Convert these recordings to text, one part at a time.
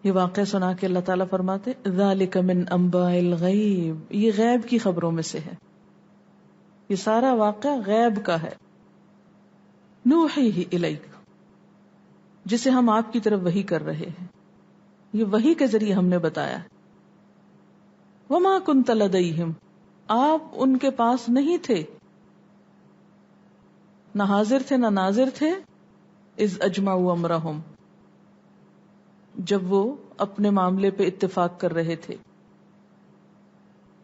یہ واقعہ سنا کے اللہ تعالیٰ فرماتے ذالک من انباء الغیب، یہ غیب کی خبروں میں سے ہے، یہ سارا واقعہ غیب کا ہے، نوحیہ الیک، جسے ہم آپ کی طرف وحی کر رہے ہیں، یہ وحی کے ذریعے ہم نے بتایا ہے۔ وما کنت لدیہم، آپ ان کے پاس نہیں تھے، نہ حاضر تھے نہ ناظر تھے، اذ اجمعوا امرہم، جب وہ اپنے معاملے پہ اتفاق کر رہے تھے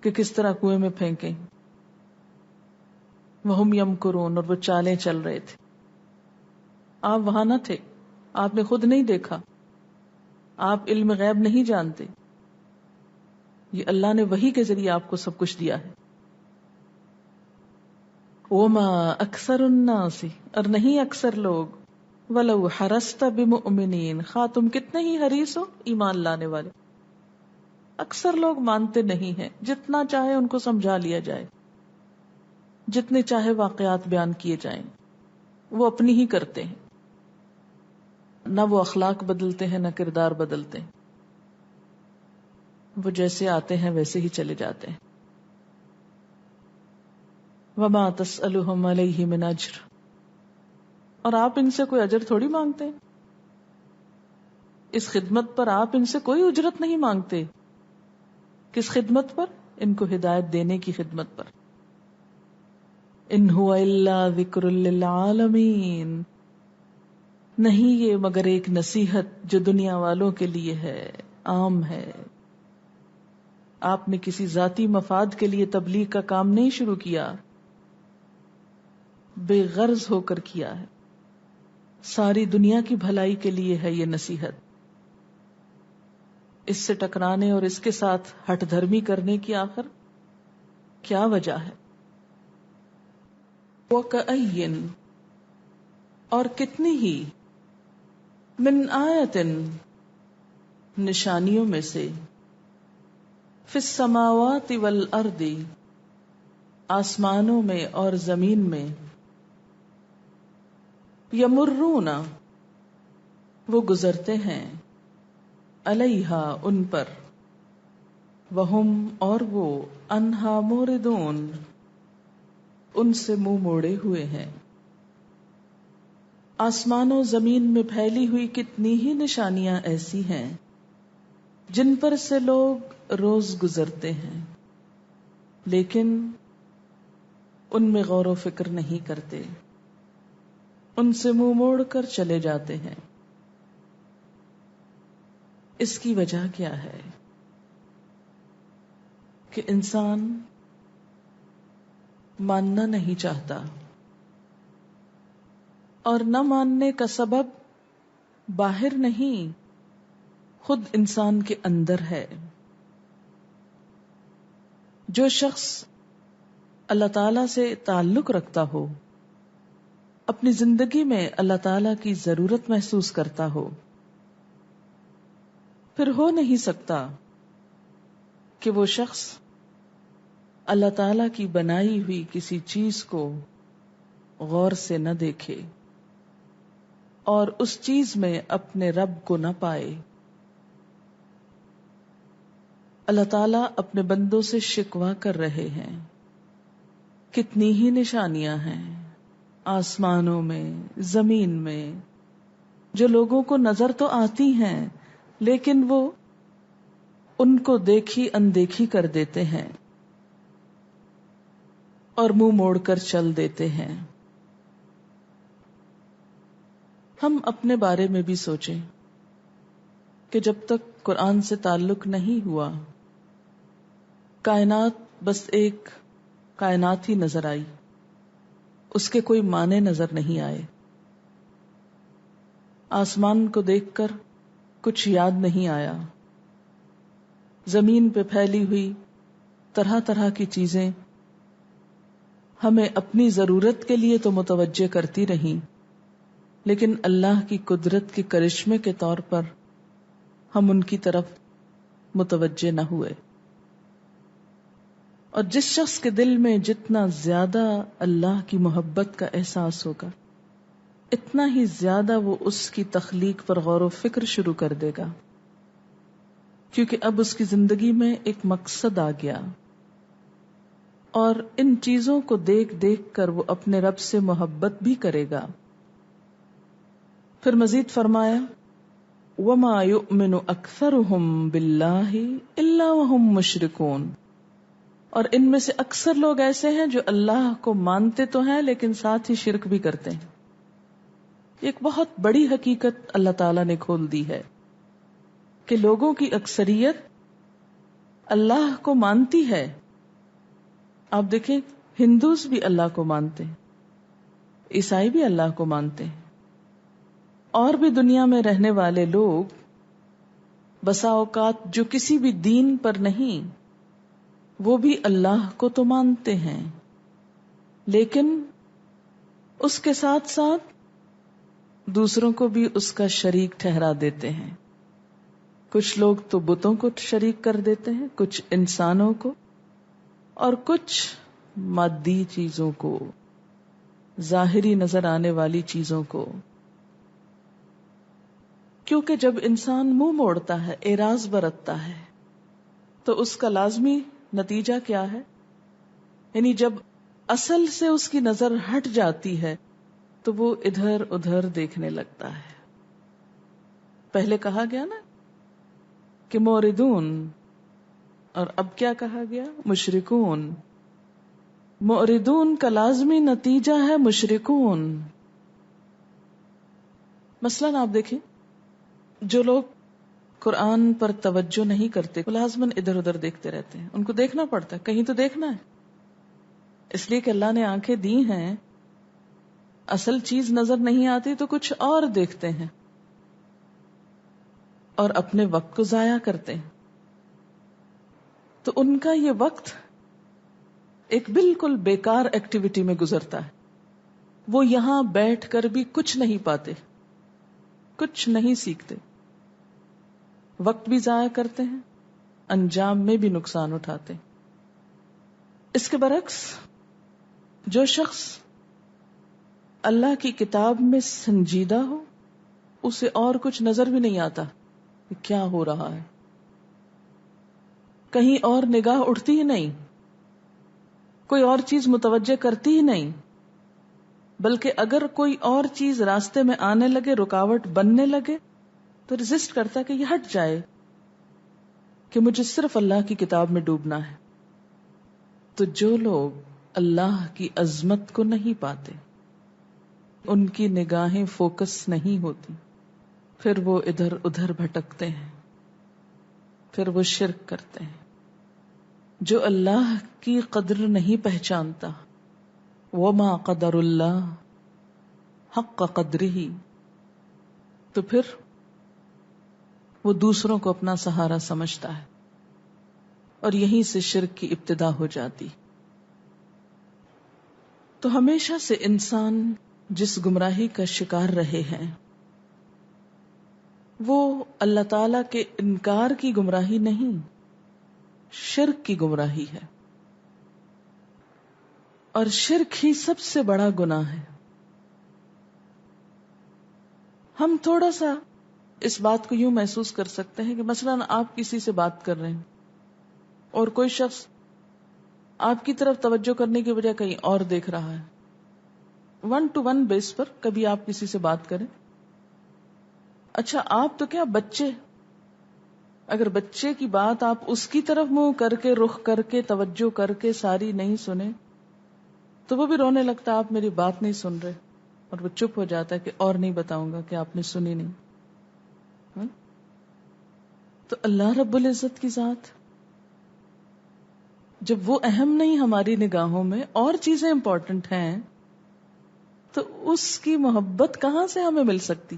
کہ کس طرح کنویں میں پھینکیں، وہم یمکرون، اور وہ چالیں چل رہے تھے۔ آپ وہاں نہ تھے، آپ نے خود نہیں دیکھا، آپ علم غیب نہیں جانتے، یہ اللہ نے وحی کے ذریعے آپ کو سب کچھ دیا ہے۔ وما اکثر الناس، اور نہیں اکثر لوگ، ولو حرست بمؤمنین، خواہ تم کتنے ہی حریص ہو ایمان لانے والے، اکثر لوگ مانتے نہیں ہیں، جتنا چاہے ان کو سمجھا لیا جائے، جتنے چاہے واقعات بیان کیے جائیں، وہ اپنی ہی کرتے ہیں، نہ وہ اخلاق بدلتے ہیں نہ کردار بدلتے ہیں، وہ جیسے آتے ہیں ویسے ہی چلے جاتے ہیں۔ وما تسألهم علیہ من اجر، اور آپ ان سے کوئی اجر تھوڑی مانگتے ہیں، اس خدمت پر آپ ان سے کوئی اجرت نہیں مانگتے۔ کس خدمت پر؟ ان کو ہدایت دینے کی خدمت پر۔ ان هو الا ذکر للعالمین، نہیں یہ مگر ایک نصیحت جو دنیا والوں کے لیے ہے، عام ہے۔ آپ نے کسی ذاتی مفاد کے لیے تبلیغ کا کام نہیں شروع کیا، بے غرض ہو کر کیا ہے، ساری دنیا کی بھلائی کے لیے ہے یہ نصیحت۔ اس سے ٹکرانے اور اس کے ساتھ ہٹ دھرمی کرنے کی آخر کیا وجہ ہے؟ وَكَأَيٍّ، اور کتنی ہی، من آیتن، نشانیوں میں سے، فی السماوات والارض، آسمانوں میں اور زمین میں، یمرون، وہ گزرتے ہیں، علیہا، ان پر، وہم، اور وہ، عنہا موردون، ان سے منہ موڑے ہوئے ہیں۔ آسمان و زمین میں پھیلی ہوئی کتنی ہی نشانیاں ایسی ہیں جن پر سے لوگ روز گزرتے ہیں، لیکن ان میں غور و فکر نہیں کرتے، ان سے منہ موڑ کر چلے جاتے ہیں۔ اس کی وجہ کیا ہے؟ کہ انسان ماننا نہیں چاہتا، اور نہ ماننے کا سبب باہر نہیں، خود انسان کے اندر ہے۔ جو شخص اللہ تعالی سے تعلق رکھتا ہو، اپنی زندگی میں اللہ تعالی کی ضرورت محسوس کرتا ہو، پھر ہو نہیں سکتا کہ وہ شخص اللہ تعالی کی بنائی ہوئی کسی چیز کو غور سے نہ دیکھے اور اس چیز میں اپنے رب کو نہ پائے۔ اللہ تعالیٰ اپنے بندوں سے شکوہ کر رہے ہیں، کتنی ہی نشانیاں ہیں آسمانوں میں، زمین میں، جو لوگوں کو نظر تو آتی ہیں لیکن وہ ان کو دیکھی اندیکھی کر دیتے ہیں اور منہ موڑ کر چل دیتے ہیں۔ ہم اپنے بارے میں بھی سوچیں کہ جب تک قرآن سے تعلق نہیں ہوا، کائنات بس ایک کائنات ہی نظر آئی، اس کے کوئی معنی نظر نہیں آئے۔ آسمان کو دیکھ کر کچھ یاد نہیں آیا، زمین پہ پھیلی ہوئی طرح طرح کی چیزیں ہمیں اپنی ضرورت کے لیے تو متوجہ کرتی رہیں، لیکن اللہ کی قدرت کے کرشمے کے طور پر ہم ان کی طرف متوجہ نہ ہوئے۔ اور جس شخص کے دل میں جتنا زیادہ اللہ کی محبت کا احساس ہوگا، اتنا ہی زیادہ وہ اس کی تخلیق پر غور و فکر شروع کر دے گا، کیونکہ اب اس کی زندگی میں ایک مقصد آ گیا، اور ان چیزوں کو دیکھ دیکھ کر وہ اپنے رب سے محبت بھی کرے گا۔ پھر مزید فرمایا وَمَا يُؤْمِنُ أَكْثَرُهُمْ بِاللَّهِ إِلَّا وَهُمْ مُشْرِكُونَ، اور ان میں سے اکثر لوگ ایسے ہیں جو اللہ کو مانتے تو ہیں لیکن ساتھ ہی شرک بھی کرتے ہیں۔ ایک بہت بڑی حقیقت اللہ تعالیٰ نے کھول دی ہے کہ لوگوں کی اکثریت اللہ کو مانتی ہے۔ آپ دیکھیں، ہندوز بھی اللہ کو مانتے ہیں، عیسائی بھی اللہ کو مانتے ہیں، اور بھی دنیا میں رہنے والے لوگ بسا اوقات جو کسی بھی دین پر نہیں، وہ بھی اللہ کو تو مانتے ہیں، لیکن اس کے ساتھ ساتھ دوسروں کو بھی اس کا شریک ٹھہرا دیتے ہیں۔ کچھ لوگ تو بتوں کو شریک کر دیتے ہیں، کچھ انسانوں کو، اور کچھ مادی چیزوں کو، ظاہری نظر آنے والی چیزوں کو۔ کیونکہ جب انسان منہ موڑتا ہے، اعراض برتتا ہے، تو اس کا لازمی نتیجہ کیا ہے؟ یعنی جب اصل سے اس کی نظر ہٹ جاتی ہے تو وہ ادھر ادھر دیکھنے لگتا ہے۔ پہلے کہا گیا نا کہ موردون، اور اب کیا کہا گیا؟ مشرکون۔ موردون کا لازمی نتیجہ ہے مشرکون۔ مثلاً آپ دیکھیں، جو لوگ قرآن پر توجہ نہیں کرتے وہ لازماً ادھر ادھر دیکھتے رہتے ہیں، ان کو دیکھنا پڑتا ہے، کہیں تو دیکھنا ہے، اس لیے کہ اللہ نے آنکھیں دی ہیں، اصل چیز نظر نہیں آتی تو کچھ اور دیکھتے ہیں اور اپنے وقت کو ضائع کرتے ہیں۔ تو ان کا یہ وقت ایک بالکل بیکار ایکٹیویٹی میں گزرتا ہے، وہ یہاں بیٹھ کر بھی کچھ نہیں پاتے، کچھ نہیں سیکھتے، وقت بھی ضائع کرتے ہیں، انجام میں بھی نقصان اٹھاتے ہیں۔ اس کے برعکس جو شخص اللہ کی کتاب میں سنجیدہ ہو، اسے اور کچھ نظر بھی نہیں آتا کہ کیا ہو رہا ہے، کہیں اور نگاہ اٹھتی ہی نہیں، کوئی اور چیز متوجہ کرتی ہی نہیں، بلکہ اگر کوئی اور چیز راستے میں آنے لگے، رکاوٹ بننے لگے، تو ریزسٹ کرتا کہ یہ ہٹ جائے، کہ مجھے صرف اللہ کی کتاب میں ڈوبنا ہے۔ تو جو لوگ اللہ کی عظمت کو نہیں پاتے، ان کی نگاہیں فوکس نہیں ہوتی، پھر وہ ادھر ادھر بھٹکتے ہیں، پھر وہ شرک کرتے ہیں۔ جو اللہ کی قدر نہیں پہچانتا، وما قدر اللہ حق قدرہ، تو پھر وہ دوسروں کو اپنا سہارا سمجھتا ہے، اور یہیں سے شرک کی ابتدا ہو جاتی۔ تو ہمیشہ سے انسان جس گمراہی کا شکار رہے ہیں وہ اللہ تعالی کے انکار کی گمراہی نہیں، شرک کی گمراہی ہے، اور شرک ہی سب سے بڑا گناہ ہے۔ ہم تھوڑا سا اس بات کو یوں محسوس کر سکتے ہیں کہ مثلاً آپ کسی سے بات کر رہے ہیں اور کوئی شخص آپ کی طرف توجہ کرنے کی بجائے کہیں اور دیکھ رہا ہے، 1 to 1 بیس پر کبھی آپ کسی سے بات کریں۔ اچھا آپ تو کیا بچے، اگر بچے کی بات آپ اس کی طرف منہ کر کے رخ کر کے توجہ کر کے ساری نہیں سنے تو وہ بھی رونے لگتا آپ میری بات نہیں سن رہے، اور وہ چپ ہو جاتا ہے کہ اور نہیں بتاؤں گا کہ آپ نے سنی نہیں۔ تو اللہ رب العزت کی ذات جب وہ اہم نہیں ہماری نگاہوں میں، اور چیزیں امپورٹنٹ ہیں، تو اس کی محبت کہاں سے ہمیں مل سکتی؟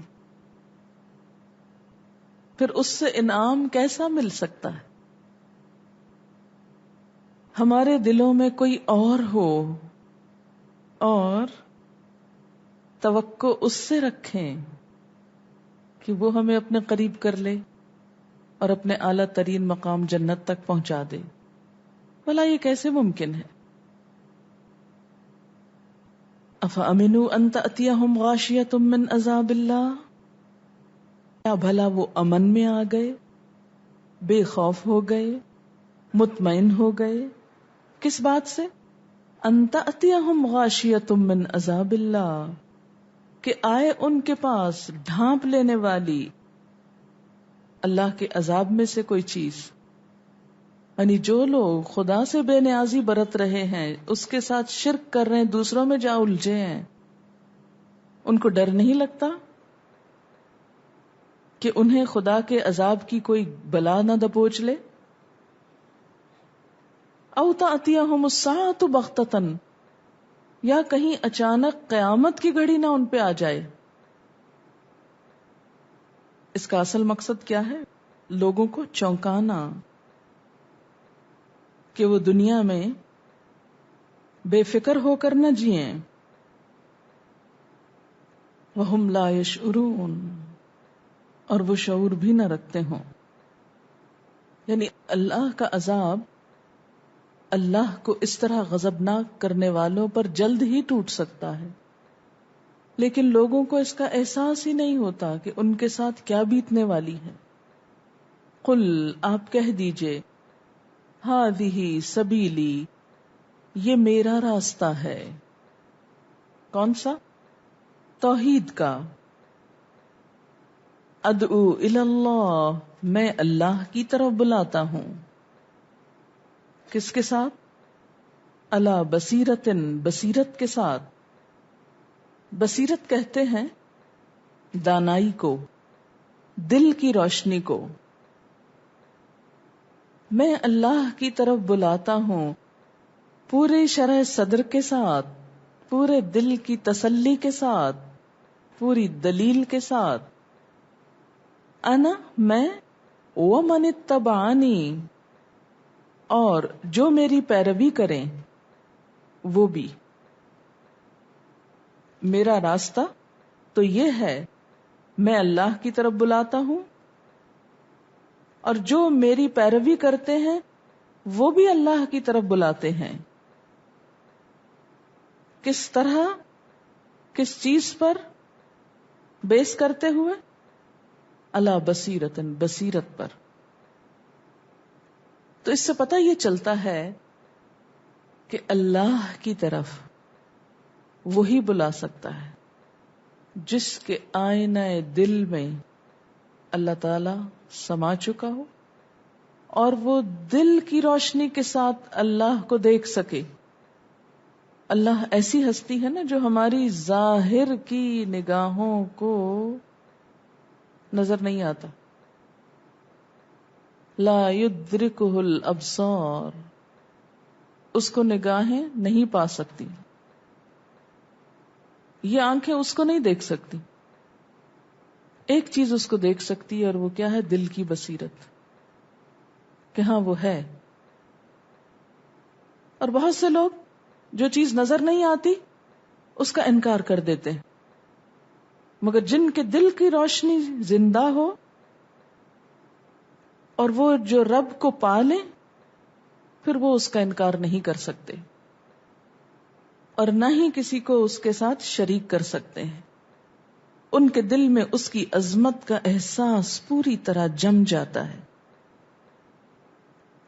پھر اس سے انعام کیسا مل سکتا ہے؟ ہمارے دلوں میں کوئی اور ہو اور توقع اس سے رکھیں کہ وہ ہمیں اپنے قریب کر لے اور اپنے اعلیٰ ترین مقام جنت تک پہنچا دے، بھلا یہ کیسے ممکن ہے؟ افامنوا ان تأتیہم غاشیۃ من عذاب اللہ، کیا بھلا وہ امن میں آ گئے بے خوف ہو گئے، مطمئن ہو گئے. کس بات سے؟ ان تأتیہم غاشیۃ من عذاب اللہ، کہ آئے ان کے پاس ڈھانپ لینے والی اللہ کے عذاب میں سے کوئی چیز. یعنی جو لوگ خدا سے بے نیازی برت رہے ہیں، اس کے ساتھ شرک کر رہے ہیں، دوسروں میں جا الجھے ہیں، ان کو ڈر نہیں لگتا کہ انہیں خدا کے عذاب کی کوئی بلا نہ دبوچ لے؟ او تأتیہم الساعۃ بغتۃ، یا کہیں اچانک قیامت کی گھڑی نہ ان پہ آ جائے. اس کا اصل مقصد کیا ہے؟ لوگوں کو چونکانا کہ وہ دنیا میں بے فکر ہو کر نہ جئیں. وَهُمْ لَا يَشْعُرُونَ، اور وہ شعور بھی نہ رکھتے ہوں. یعنی اللہ کا عذاب اللہ کو اس طرح غضبناک کرنے والوں پر جلد ہی ٹوٹ سکتا ہے، لیکن لوگوں کو اس کا احساس ہی نہیں ہوتا کہ ان کے ساتھ کیا بیتنے والی ہے. قل، آپ کہہ دیجئے، ہذہ سبیلی، یہ میرا راستہ ہے. کون سا؟ توحید کا. ادعو الی اللہ، میں اللہ کی طرف بلاتا ہوں. کس کے ساتھ؟ علی بصیرۃ، بصیرت کے ساتھ. بصیرت کہتے ہیں دانائی کو، دل کی روشنی کو. میں اللہ کی طرف بلاتا ہوں پورے شرح صدر کے ساتھ، پورے دل کی تسلی کے ساتھ، پوری دلیل کے ساتھ. انا، میں، ومن اتبعنی، اور جو میری پیروی کریں وہ بھی. میرا راستہ تو یہ ہے، میں اللہ کی طرف بلاتا ہوں، اور جو میری پیروی کرتے ہیں وہ بھی اللہ کی طرف بلاتے ہیں. کس طرح، کس چیز پر بیس کرتے ہوئے؟ علی بصیرۃ، بصیرت پر. تو اس سے پتہ یہ چلتا ہے کہ اللہ کی طرف وہی بلا سکتا ہے جس کے آئینہ دل میں اللہ تعالی سما چکا ہو، اور وہ دل کی روشنی کے ساتھ اللہ کو دیکھ سکے. اللہ ایسی ہستی ہے نا جو ہماری ظاہر کی نگاہوں کو نظر نہیں آتا. لا یدرکہ الابصار، اس کو نگاہیں نہیں پا سکتی، یہ آنکھیں اس کو نہیں دیکھ سکتی. ایک چیز اس کو دیکھ سکتی ہے، اور وہ کیا ہے؟ دل کی بصیرت، کہ ہاں وہ ہے. اور بہت سے لوگ جو چیز نظر نہیں آتی اس کا انکار کر دیتے ہیں، مگر جن کے دل کی روشنی زندہ ہو اور وہ جو رب کو پالے، پھر وہ اس کا انکار نہیں کر سکتے، اور نہ ہی کسی کو اس کے ساتھ شریک کر سکتے ہیں. ان کے دل میں اس کی عظمت کا احساس پوری طرح جم جاتا ہے.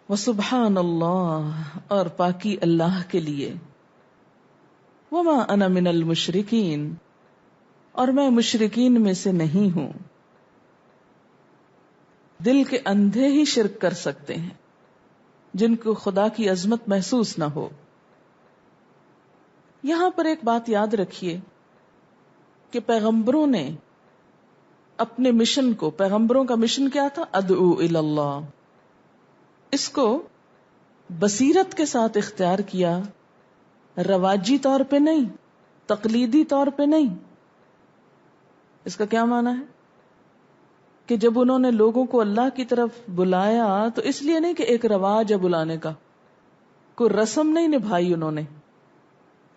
وسبحان اللہ، اور پاکی اللہ کے لیے. وما انا من المشرکین، اور میں مشرکین میں سے نہیں ہوں. دل کے اندھے ہی شرک کر سکتے ہیں جن کو خدا کی عظمت محسوس نہ ہو. یہاں پر ایک بات یاد رکھیے کہ پیغمبروں نے اپنے مشن کو، پیغمبروں کا مشن کیا تھا؟ ادعو الی اللہ. اس کو بصیرت کے ساتھ اختیار کیا، رواجی طور پہ نہیں، تقلیدی طور پہ نہیں. اس کا کیا معنی ہے؟ کہ جب انہوں نے لوگوں کو اللہ کی طرف بلایا تو اس لیے نہیں کہ ایک رواج ہے بلانے کا، کوئی رسم نہیں نبھائی انہوں نے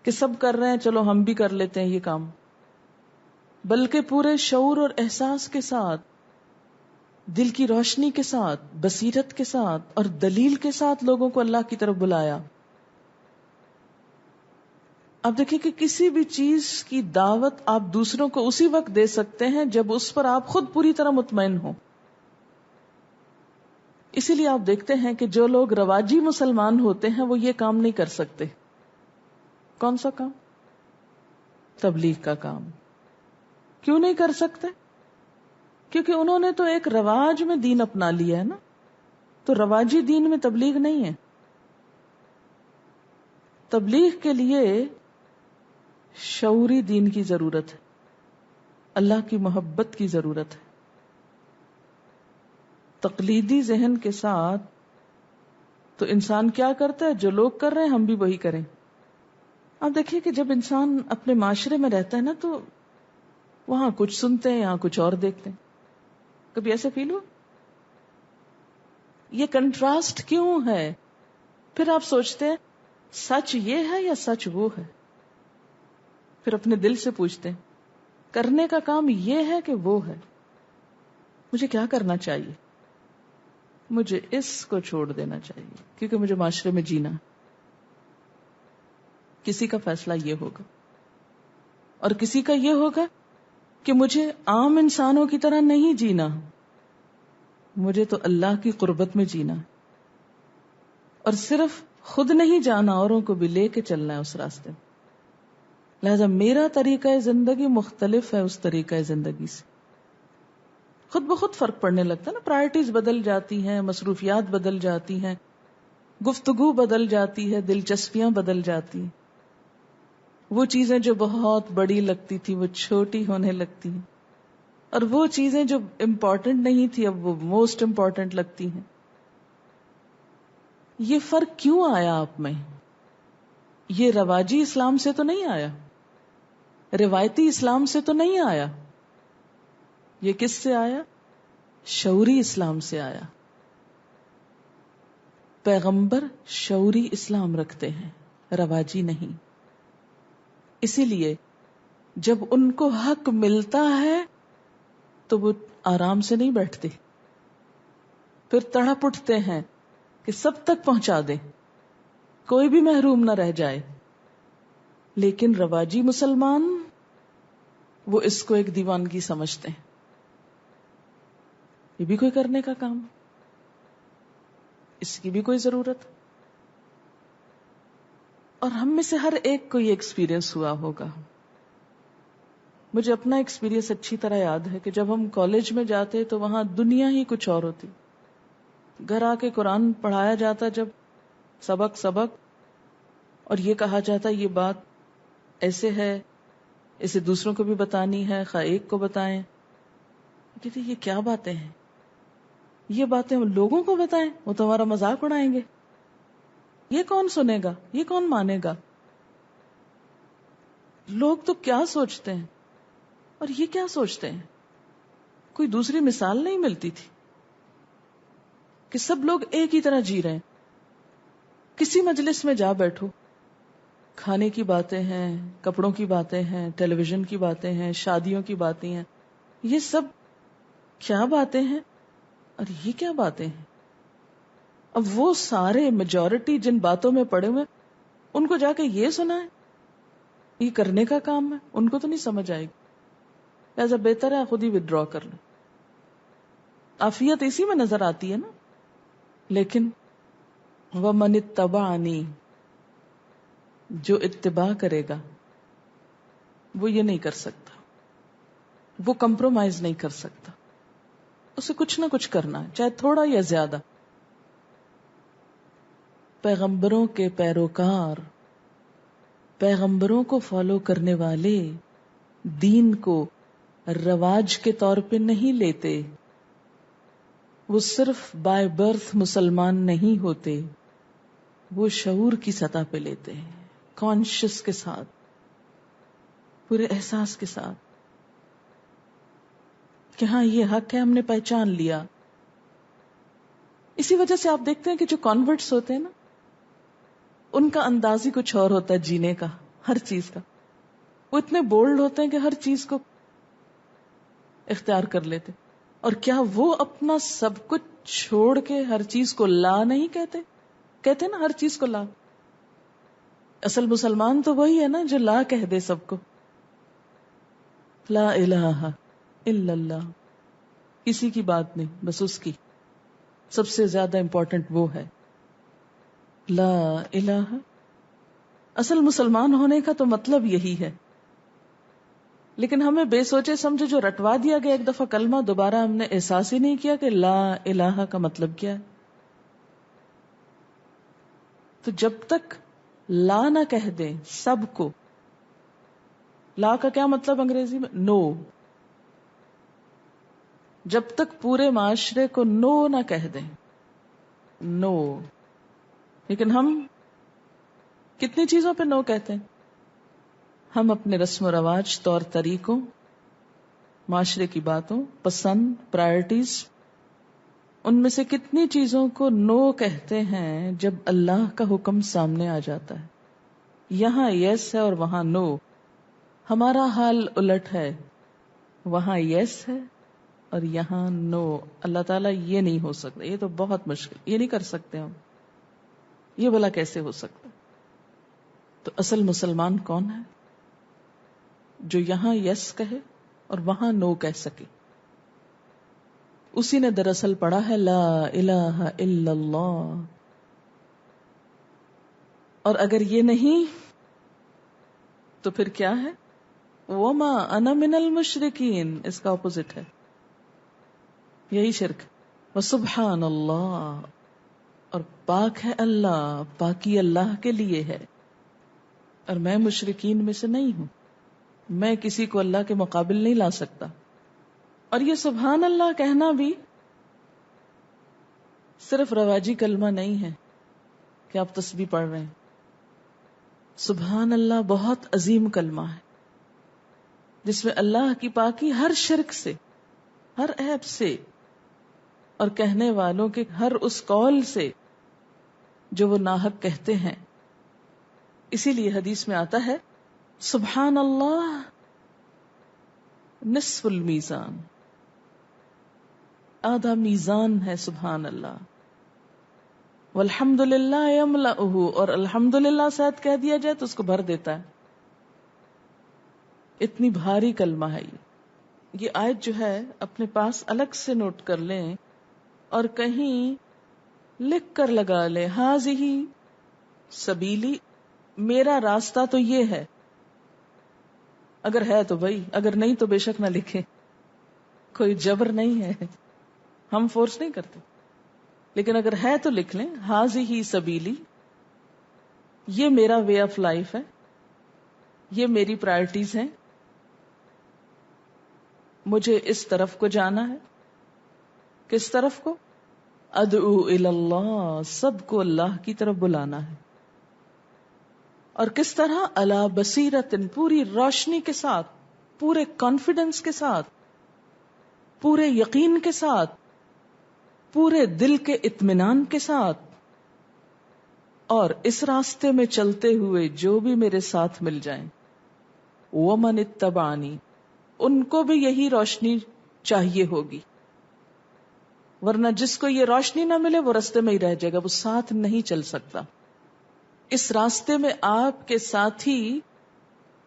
کہ سب کر رہے ہیں چلو ہم بھی کر لیتے ہیں یہ کام، بلکہ پورے شعور اور احساس کے ساتھ، دل کی روشنی کے ساتھ، بصیرت کے ساتھ اور دلیل کے ساتھ لوگوں کو اللہ کی طرف بلایا. اب دیکھیں کہ کسی بھی چیز کی دعوت آپ دوسروں کو اسی وقت دے سکتے ہیں جب اس پر آپ خود پوری طرح مطمئن ہوں. اسی لیے آپ دیکھتے ہیں کہ جو لوگ رواجی مسلمان ہوتے ہیں وہ یہ کام نہیں کر سکتے. کون سا کام؟ تبلیغ کا کام. کیوں نہیں کر سکتے؟ کیونکہ انہوں نے تو ایک رواج میں دین اپنا لیا ہے نا. تو رواجی دین میں تبلیغ نہیں ہے. تبلیغ کے لیے شعوری دین کی ضرورت ہے، اللہ کی محبت کی ضرورت ہے. تقلیدی ذہن کے ساتھ تو انسان کیا کرتا ہے؟ جو لوگ کر رہے ہیں ہم بھی وہی کریں. آپ دیکھیے کہ جب انسان اپنے معاشرے میں رہتا ہے نا تو وہاں کچھ سنتے ہیں، یہاں کچھ اور دیکھتے ہیں. کبھی ایسے فیل ہو؟ یہ کنٹراسٹ کیوں ہے؟ پھر آپ سوچتے ہیں سچ یہ ہے یا سچ وہ ہے. پھر اپنے دل سے پوچھتے ہیں کرنے کا کام یہ ہے کہ وہ ہے. مجھے کیا کرنا چاہیے؟ مجھے اس کو چھوڑ دینا چاہیے کیونکہ مجھے معاشرے میں جینا. کسی کا فیصلہ یہ ہوگا اور کسی کا یہ ہوگا کہ مجھے عام انسانوں کی طرح نہیں جینا، مجھے تو اللہ کی قربت میں جینا. اور صرف خود نہیں جانا، اوروں کو بھی لے کے چلنا ہے اس راستے میں. لہذا میرا طریقہ زندگی مختلف ہے اس طریقہ زندگی سے. خود بخود فرق پڑنے لگتا ہے نا. پرائرٹیز بدل جاتی ہیں، مصروفیات بدل جاتی ہیں، گفتگو بدل جاتی ہے، دلچسپیاں بدل جاتی ہیں. وہ چیزیں جو بہت بڑی لگتی تھی وہ چھوٹی ہونے لگتی ہیں، اور وہ چیزیں جو امپورٹنٹ نہیں تھی اب وہ موسٹ امپورٹنٹ لگتی ہیں. یہ فرق کیوں آیا آپ میں؟ یہ رواجی اسلام سے تو نہیں آیا، روایتی اسلام سے تو نہیں آیا. یہ کس سے آیا؟ شعوری اسلام سے آیا. پیغمبر شعوری اسلام رکھتے ہیں، رواجی نہیں. اسی لیے جب ان کو حق ملتا ہے تو وہ آرام سے نہیں بیٹھتے، پھر تڑپ اٹھتے ہیں کہ سب تک پہنچا دیں، کوئی بھی محروم نہ رہ جائے. لیکن رواجی مسلمان وہ اس کو ایک دیوانگی سمجھتے ہیں. یہ بھی کوئی کرنے کا کام، اس کی بھی کوئی ضرورت. اور ہم میں سے ہر ایک کو یہ ایکسپیرئنس ہوا ہوگا. مجھے اپنا ایکسپیرئنس اچھی طرح یاد ہے کہ جب ہم کالج میں جاتے تو وہاں دنیا ہی کچھ اور ہوتی. گھر آ کے قرآن پڑھایا جاتا جب سبق اور یہ کہا جاتا یہ بات ایسے ہے، اسے دوسروں کو بھی بتانی ہے، خواہ ایک کو بتائیں. کہتے یہ کیا باتیں ہیں؟ یہ باتیں ہم لوگوں کو بتائیں، وہ تو ہمارا مذاق اڑائیں گے. یہ کون سنے گا؟ یہ کون مانے گا؟ لوگ تو کیا سوچتے ہیں اور یہ کیا سوچتے ہیں؟ کوئی دوسری مثال نہیں ملتی تھی کہ سب لوگ ایک ہی طرح جی رہے ہیں. کسی مجلس میں جا بیٹھو، کھانے کی باتیں ہیں، کپڑوں کی باتیں ہیں، ٹیلی ویژن کی باتیں ہیں، شادیوں کی باتیں ہیں. یہ سب کیا باتیں ہیں اور یہ کیا باتیں ہیں؟ اب وہ سارے میجورٹی جن باتوں میں پڑے ہوئے ان کو جا کے یہ سنائے، یہ کرنے کا کام ہے، ان کو تو نہیں سمجھ آئے گی. لہذا بہتر ہے خود ہی ودرا کر لیں. عافیت اسی میں نظر آتی ہے نا. لیکن وَمَنِ اتَّبَعَنِي، جو اتباع کرے گا وہ یہ نہیں کر سکتا، وہ کمپرومائز نہیں کر سکتا. اسے کچھ نہ کچھ کرنا ہے، چاہے تھوڑا یا زیادہ. پیغمبروں کے پیروکار، پیغمبروں کو فالو کرنے والے دین کو رواج کے طور پہ نہیں لیتے. وہ صرف بائی برتھ مسلمان نہیں ہوتے، وہ شعور کی سطح پہ لیتے ہیں، کانشس کے ساتھ، پورے احساس کے ساتھ کہ ہاں یہ حق ہے، ہم نے پہچان لیا. اسی وجہ سے آپ دیکھتے ہیں کہ جو کانورٹس ہوتے ہیں نا ان کا انداز ہی کچھ اور ہوتا ہے جینے کا، ہر چیز کا. وہ اتنے بولڈ ہوتے ہیں کہ ہر چیز کو اختیار کر لیتے. اور کیا وہ اپنا سب کچھ چھوڑ کے ہر چیز کو لا نہیں کہتے نا ہر چیز کو لا. اصل مسلمان تو وہی ہے نا جو لا کہہ دے سب کو. لا الہ الا اللہ، کسی کی بات نہیں، بس اس کی. سب سے زیادہ امپورٹنٹ وہ ہے لا الہ. اصل مسلمان ہونے کا تو مطلب یہی ہے، لیکن ہمیں بے سوچے سمجھے جو رٹوا دیا گیا ایک دفعہ کلمہ، دوبارہ ہم نے احساس ہی نہیں کیا کہ لا الہ کا مطلب کیا ہے. تو جب تک لا نہ کہہ دیں سب کو، لا کا کیا مطلب انگریزی میں؟ نو. جب تک پورے معاشرے کو نو نہ کہہ دیں، نو. لیکن ہم کتنی چیزوں پہ نو کہتے ہیں. ہم اپنے رسم و رواج، طور طریقوں، معاشرے کی باتوں، پسند، پرائرٹیز، ان میں سے کتنی چیزوں کو نو کہتے ہیں جب اللہ کا حکم سامنے آ جاتا ہے. یہاں یس ہے اور وہاں نو. ہمارا حال الٹ ہے، وہاں یس ہے اور یہاں نو. اللہ تعالیٰ یہ نہیں ہو سکتا، یہ تو بہت مشکل، یہ نہیں کر سکتے ہم، یہ بھلا کیسے ہو سکتا. تو اصل مسلمان کون ہے؟ جو یہاں یس کہے اور وہاں نو کہہ سکے. اسی نے دراصل پڑھا ہے لا الہ الا اللہ. اور اگر یہ نہیں تو پھر کیا ہے؟ وما انا من المشرکین، اس کا اپوزٹ ہے، یہی شرک. وسبحان اللہ، اور پاک ہے اللہ، پاکی اللہ کے لیے ہے، اور میں مشرکین میں سے نہیں ہوں، میں کسی کو اللہ کے مقابل نہیں لا سکتا. اور یہ سبحان اللہ کہنا بھی صرف رواجی کلمہ نہیں ہے کہ آپ تسبیح پڑھ رہے ہیں. سبحان اللہ بہت عظیم کلمہ ہے جس میں اللہ کی پاکی ہر شرک سے، ہر عیب سے، اور کہنے والوں کے ہر اس قول سے جو وہ ناحق کہتے ہیں. اسی لیے حدیث میں آتا ہے سبحان اللہ نصف المیزان، آدھا میزان ہے سبحان اللہ. والحمد للہ یملأہ، اور الحمد للہ شاید کہہ دیا جائے تو اس کو بھر دیتا ہے. اتنی بھاری کلمہ ہے یہ آیت جو ہے اپنے پاس الگ سے نوٹ کر لیں اور کہیں لکھ کر لگا لیں، ہاذہ سبیلی، میرا راستہ تو یہ ہے. اگر ہے تو بھائی، اگر نہیں تو بے شک نہ لکھیں، کوئی جبر نہیں ہے، ہم فورس نہیں کرتے. لیکن اگر ہے تو لکھ لیں ہاذہ سبیلی، یہ میرا وے آف لائف ہے، یہ میری پرائرٹیز ہیں، مجھے اس طرف کو جانا ہے. کس طرف کو؟ ادعو الی اللہ، سب کو اللہ کی طرف بلانا ہے. اور کس طرح؟ علی بصیرت، پوری روشنی کے ساتھ، پورے کانفیڈنس کے ساتھ، پورے یقین کے ساتھ، پورے دل کے اطمینان کے ساتھ. اور اس راستے میں چلتے ہوئے جو بھی میرے ساتھ مل جائیں، ومن اتبعنی، ان کو بھی یہی روشنی چاہیے ہوگی. ورنہ جس کو یہ روشنی نہ ملے وہ راستے میں ہی رہ جائے گا، وہ ساتھ نہیں چل سکتا. اس راستے میں آپ کے ساتھی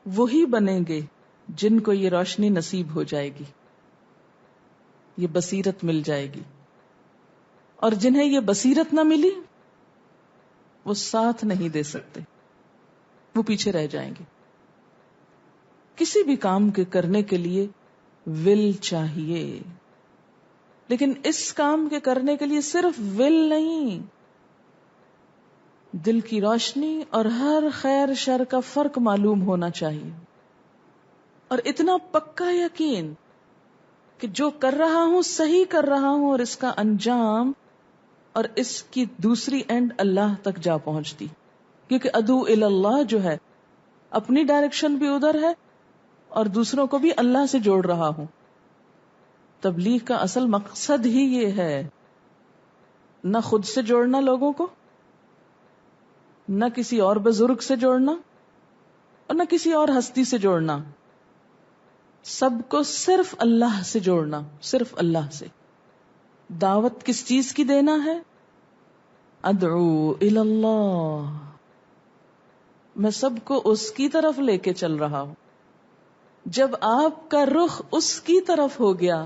وہی بنیں گے جن کو یہ روشنی نصیب ہو جائے گی، یہ بصیرت مل جائے گی. اور جنہیں یہ بصیرت نہ ملی وہ ساتھ نہیں دے سکتے، وہ پیچھے رہ جائیں گے. کسی بھی کام کے کرنے کے لیے ول چاہیے، لیکن اس کام کے کرنے کے لیے صرف ول نہیں، دل کی روشنی اور ہر خیر شر کا فرق معلوم ہونا چاہیے، اور اتنا پکا یقین کہ جو کر رہا ہوں صحیح کر رہا ہوں، اور اس کا انجام اور اس کی دوسری اینڈ اللہ تک جا پہنچتی. کیونکہ ادعو الی اللہ جو ہے اپنی ڈائریکشن بھی ادھر ہے اور دوسروں کو بھی اللہ سے جوڑ رہا ہوں. تبلیغ کا اصل مقصد ہی یہ ہے، نہ خود سے جوڑنا لوگوں کو، نہ کسی اور بزرگ سے جوڑنا، اور نہ کسی اور ہستی سے جوڑنا، سب کو صرف اللہ سے جوڑنا، صرف اللہ سے. دعوت کس چیز کی دینا ہے؟ ادعو الی اللہ، میں سب کو اس کی طرف لے کے چل رہا ہوں. جب آپ کا رخ اس کی طرف ہو گیا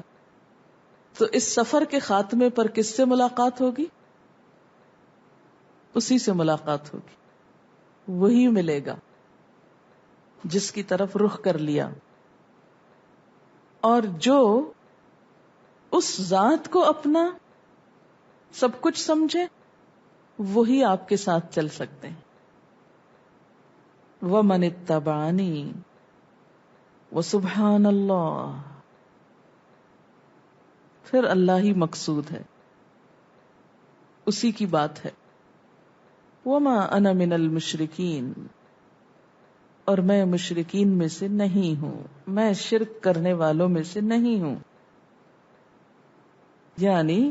تو اس سفر کے خاتمے پر کس سے ملاقات ہوگی؟ اسی سے ملاقات ہوگی، وہی ملے گا جس کی طرف رخ کر لیا، اور جو اس ذات کو اپنا سب کچھ سمجھے وہی آپ کے ساتھ چل سکتے ہیں. وَمَنِ اتَّبَعَنِي وَسُبْحَانَ اللَّهِ. پھر اللہ ہی مقصود ہے، اسی کی بات ہے. وَمَا أَنَا مِنَ الْمُشْرِكِينَ، اور میں مشرکین میں سے نہیں ہوں، میں شرک کرنے والوں میں سے نہیں ہوں. یعنی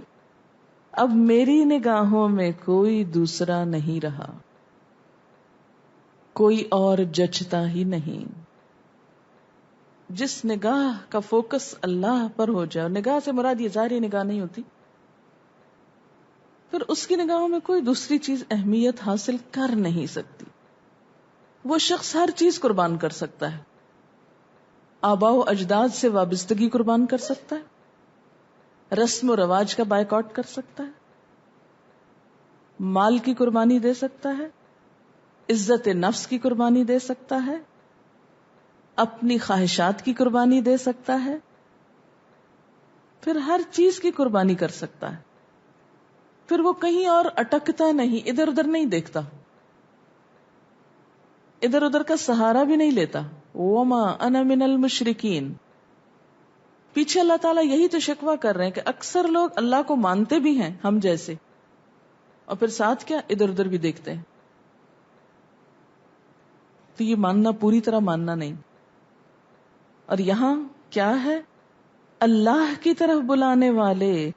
اب میری نگاہوں میں کوئی دوسرا نہیں رہا، کوئی اور جچتا ہی نہیں. جس نگاہ کا فوکس اللہ پر ہو جائے، نگاہ سے مراد یہ ظاہری نگاہ نہیں ہوتی، پھر اس کی نگاہوں میں کوئی دوسری چیز اہمیت حاصل کر نہیں سکتی. وہ شخص ہر چیز قربان کر سکتا ہے، آباء و اجداد سے وابستگی قربان کر سکتا ہے، رسم و رواج کا بائیکاٹ کر سکتا ہے، مال کی قربانی دے سکتا ہے، عزت نفس کی قربانی دے سکتا ہے، اپنی خواہشات کی قربانی دے سکتا ہے، پھر ہر چیز کی قربانی کر سکتا ہے. پھر وہ کہیں اور اٹکتا نہیں، ادھر ادھر نہیں دیکھتا، ادھر ادھر کا سہارا بھی نہیں لیتا. وما انا من المشرکین. پیچھے اللہ تعالیٰ یہی تو شکوہ کر رہے ہیں کہ اکثر لوگ اللہ کو مانتے بھی ہیں ہم جیسے، اور پھر ساتھ کیا ادھر ادھر بھی دیکھتے ہیں. تو یہ ماننا پوری طرح ماننا نہیں. اور یہاں کیا ہے؟ اللہ کی طرف بلانے والے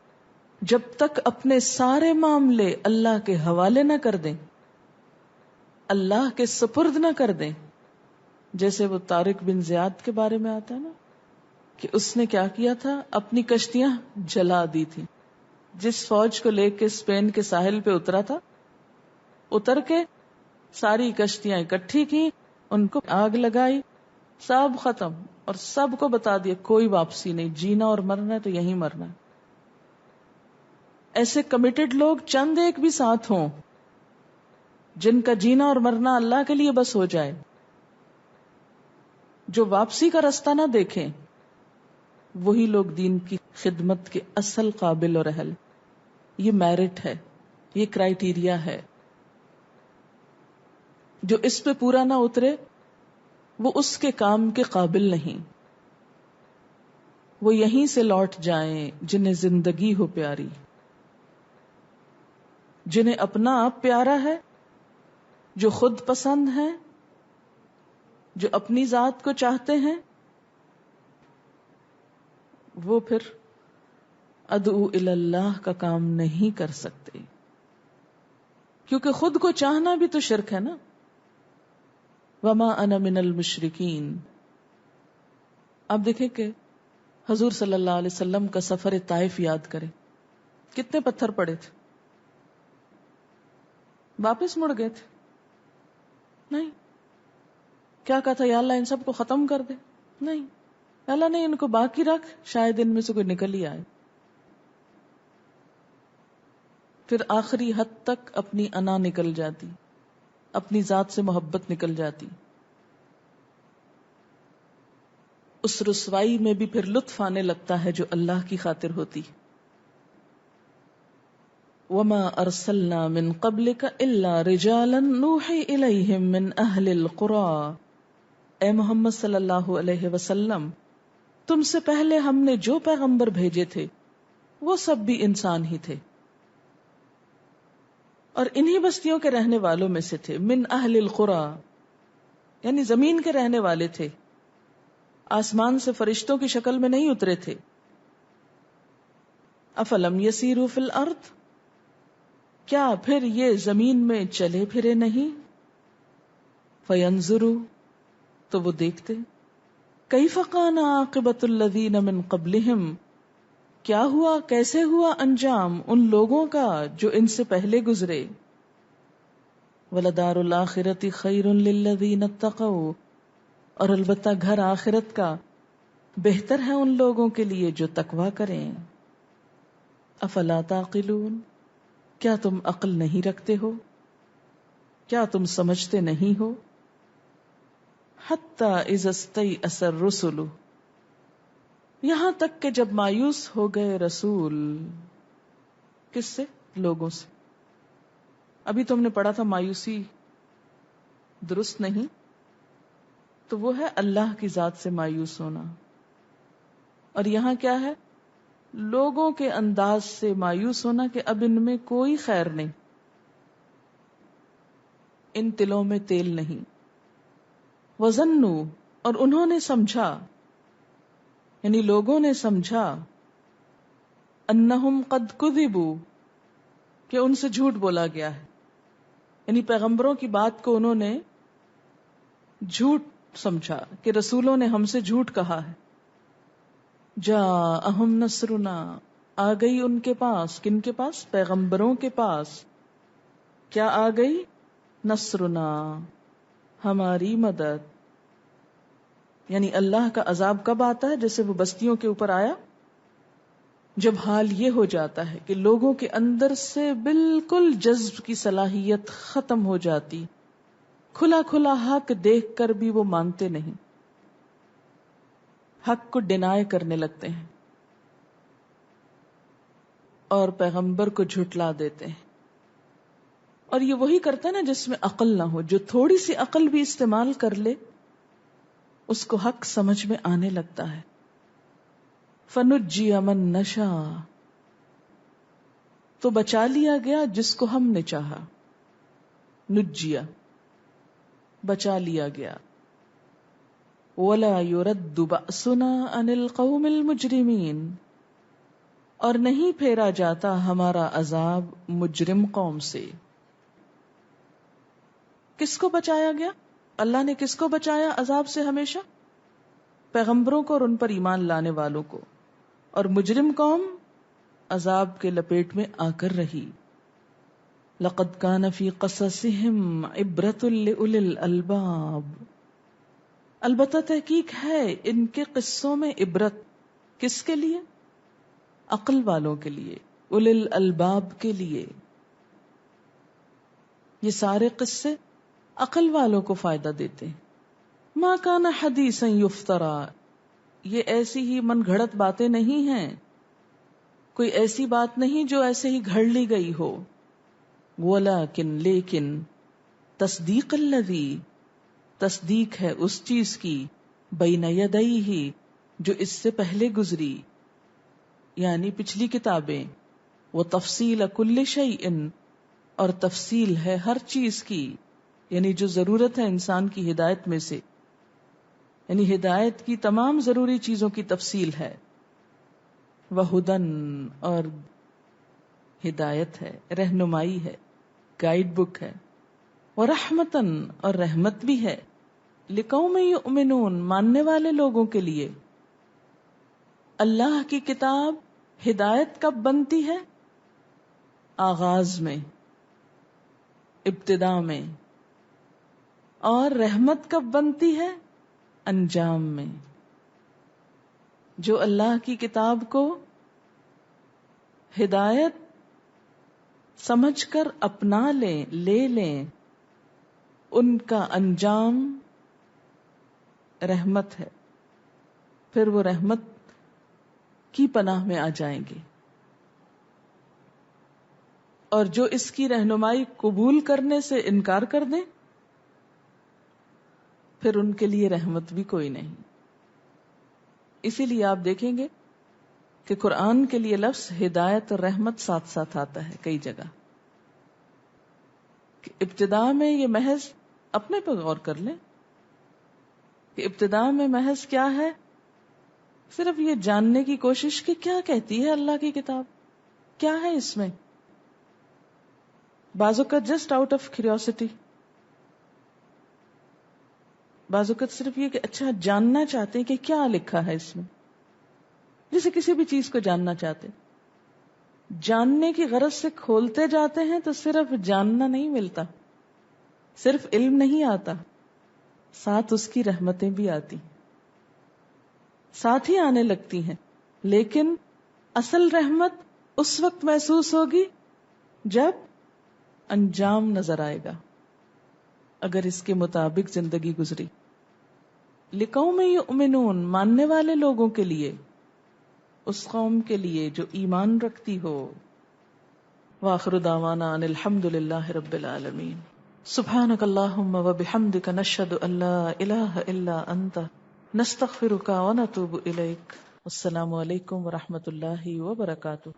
جب تک اپنے سارے معاملے اللہ کے حوالے نہ کر دیں، اللہ کے سپرد نہ کر دیں. جیسے وہ طارق بن زیاد کے بارے میں آتا ہے نا کہ اس نے کیا کیا تھا، اپنی کشتیاں جلا دی تھی. جس فوج کو لے کے اسپین کے ساحل پہ اترا تھا، اتر کے ساری کشتیاں اکٹھی کی، ان کو آگ لگائی، سب ختم، اور سب کو بتا دیا کوئی واپسی نہیں، جینا اور مرنا ہے تو یہیں مرنا ہے. ایسے کمیٹڈ لوگ چند ایک بھی ساتھ ہوں جن کا جینا اور مرنا اللہ کے لیے بس ہو جائے، جو واپسی کا رستہ نہ دیکھیں، وہی لوگ دین کی خدمت کے اصل قابل اور اہل. یہ میرٹ ہے، یہ کرائیٹیریا ہے. جو اس پہ پورا نہ اترے وہ اس کے کام کے قابل نہیں. وہ یہیں سے لوٹ جائیں جنہیں زندگی ہو پیاری، جنہیں اپنا آپ پیارا ہے، جو خود پسند ہیں، جو اپنی ذات کو چاہتے ہیں. وہ پھر ادعو الی اللہ کا کام نہیں کر سکتے، کیونکہ خود کو چاہنا بھی تو شرک ہے نا. وما انا من المشرکین. آپ دیکھیں کہ حضور صلی اللہ علیہ وسلم کا سفر طائف یاد کریں، کتنے پتھر پڑے تھے، واپس مڑ گئے تھے؟ نہیں. کیا کہا تھا، یا اللہ ان سب کو ختم کر دے؟ نہیں، اللہ نے ان کو باقی رکھ، شاید ان میں سے کوئی نکل ہی آئے. پھر آخری حد تک اپنی انا نکل جاتی، اپنی ذات سے محبت نکل جاتی. اس رسوائی میں بھی پھر لطف آنے لگتا ہے جو اللہ کی خاطر ہوتی. وما ارسلنا من قبلک الا رجالا نوحی الیہم من اہل القری. اے محمد صلی اللہ علیہ وسلم، تم سے پہلے ہم نے جو پیغمبر بھیجے تھے وہ سب بھی انسان ہی تھے، اور انہی بستیوں کے رہنے والوں میں سے تھے. من اہل القری یعنی زمین کے رہنے والے تھے، آسمان سے فرشتوں کی شکل میں نہیں اترے تھے. افلم یسیروا فی الارض، کیا پھر یہ زمین میں چلے پھرے نہیں؟ فینظروا، تو وہ دیکھتے. کیف کان عاقبۃ الذین من قبلہم، کیا ہوا، کیسے ہوا انجام ان لوگوں کا جو ان سے پہلے گزرے. وَلَدَارُ الْآخِرَةِ خَيْرٌ لِلَّذِينَ اتَّقَوْا، اور البتہ گھر آخرت کا بہتر ہے ان لوگوں کے لیے جو تقویٰ کریں. افلا تعقلون، کیا تم عقل نہیں رکھتے ہو، کیا تم سمجھتے نہیں ہو؟ حتی اذا استیأس الرسل، یہاں تک کہ جب مایوس ہو گئے رسول، کس سے؟ لوگوں سے. ابھی تم نے پڑھا تھا مایوسی درست نہیں، تو وہ ہے اللہ کی ذات سے مایوس ہونا. اور یہاں کیا ہے؟ لوگوں کے انداز سے مایوس ہونا کہ اب ان میں کوئی خیر نہیں، ان تلوں میں تیل نہیں. وظنوا، اور انہوں نے سمجھا، یعنی لوگوں نے سمجھا، انہم قد کذبوا، کہ ان سے جھوٹ بولا گیا ہے. یعنی پیغمبروں کی بات کو انہوں نے جھوٹ سمجھا کہ رسولوں نے ہم سے جھوٹ کہا ہے. جاءہم نصرنا، آ گئی ان کے پاس. کن کے پاس؟ پیغمبروں کے پاس. کیا آ گئی؟ نصرنا، ہماری مدد. یعنی اللہ کا عذاب کب آتا ہے؟ جیسے وہ بستیوں کے اوپر آیا، جب حال یہ ہو جاتا ہے کہ لوگوں کے اندر سے بالکل جذب کی صلاحیت ختم ہو جاتی، کھلا کھلا حق دیکھ کر بھی وہ مانتے نہیں، حق کو ڈینائی کرنے لگتے ہیں اور پیغمبر کو جھٹلا دیتے ہیں. اور یہ وہی کرتا ہے نا جس میں عقل نہ ہو. جو تھوڑی سی عقل بھی استعمال کر لے اس کو حق سمجھ میں آنے لگتا ہے. فَنُجِّيَ مَن نَّشَاءُ، تو بچا لیا گیا جس کو ہم نے چاہا. نجیا، بچا لیا گیا. وَلَا يُرَدُّ بَأْسُنَا عَنِ الْقَوْمِ الْمُجْرِمِينَ، اور نہیں پھیرا جاتا ہمارا عذاب مجرم قوم سے. کس کو بچایا گیا؟ اللہ نے کس کو بچایا عذاب سے؟ ہمیشہ پیغمبروں کو اور ان پر ایمان لانے والوں کو. اور مجرم قوم عذاب کے لپیٹ میں آ کر رہی. لَقَدْ كَانَ فِي قَصَصِهِمْ عِبْرَةٌ لِأُولِي الْأَلْبَابِ، البتہ تحقیق ہے ان کے قصوں میں عبرت. کس کے لیے؟ عقل والوں کے لیے، اُولِي الْأَلْبَابِ کے لیے. یہ سارے قصے عقل والوں کو فائدہ دیتے ہیں. ما کان حدیثا یفترا، یہ ایسی ہی من گھڑت باتیں نہیں ہیں، کوئی ایسی بات نہیں جو ایسے ہی گھڑ لی گئی ہو. ولیکن، لیکن، تصدیق الذی، تصدیق ہے اس چیز کی، بین یدیہ، جو اس سے پہلے گزری، یعنی پچھلی کتابیں. وہ تفصیل کل شیء، اور تفصیل ہے ہر چیز کی، یعنی جو ضرورت ہے انسان کی ہدایت میں سے، یعنی ہدایت کی تمام ضروری چیزوں کی تفصیل ہے. وہدن، اور ہدایت ہے، رہنمائی ہے، گائیڈ بک ہے. ورحمتن، اور رحمت بھی ہے. لقوم یؤمنون، ماننے والے لوگوں کے لیے. اللہ کی کتاب ہدایت کب بنتی ہے؟ آغاز میں، ابتدا میں. اور رحمت کب بنتی ہے؟ انجام میں. جو اللہ کی کتاب کو ہدایت سمجھ کر اپنا لے لیں، ان کا انجام رحمت ہے، پھر وہ رحمت کی پناہ میں آ جائیں گے. اور جو اس کی رہنمائی قبول کرنے سے انکار کر دیں، پھر ان کے لیے رحمت بھی کوئی نہیں. اسی لیے آپ دیکھیں گے کہ قرآن کے لیے لفظ ہدایت اور رحمت ساتھ ساتھ آتا ہے کئی جگہ. کہ ابتدا میں یہ محض اپنے پہ غور کر لیں کہ ابتدا میں محض کیا ہے؟ صرف یہ جاننے کی کوشش کہ کیا کہتی ہے اللہ کی کتاب، کیا ہے اس میں. بعض اوقات جسٹ آؤٹ آف کیوریوسٹی، بعض اوقات صرف یہ کہ اچھا جاننا چاہتے ہیں کہ کیا لکھا ہے اس میں. جیسے کسی بھی چیز کو جاننا چاہتے، جاننے کی غرض سے کھولتے جاتے ہیں تو صرف جاننا نہیں ملتا، صرف علم نہیں آتا، ساتھ اس کی رحمتیں بھی آتی، ساتھ ہی آنے لگتی ہیں. لیکن اصل رحمت اس وقت محسوس ہوگی جب انجام نظر آئے گا، اگر اس کے مطابق زندگی گزری. لقوم یؤمنون، ماننے والے لوگوں کے لیے، اس قوم کے لیے جو ایمان رکھتی ہو. وآخر دعوانا ان الحمد للہ رب العالمین. سبحانک اللہم وبحمدک نشہد ان لا الہ الا انت نستغفرک ونتوب الیک. السلام علیکم ورحمۃ اللہ وبرکاتہ.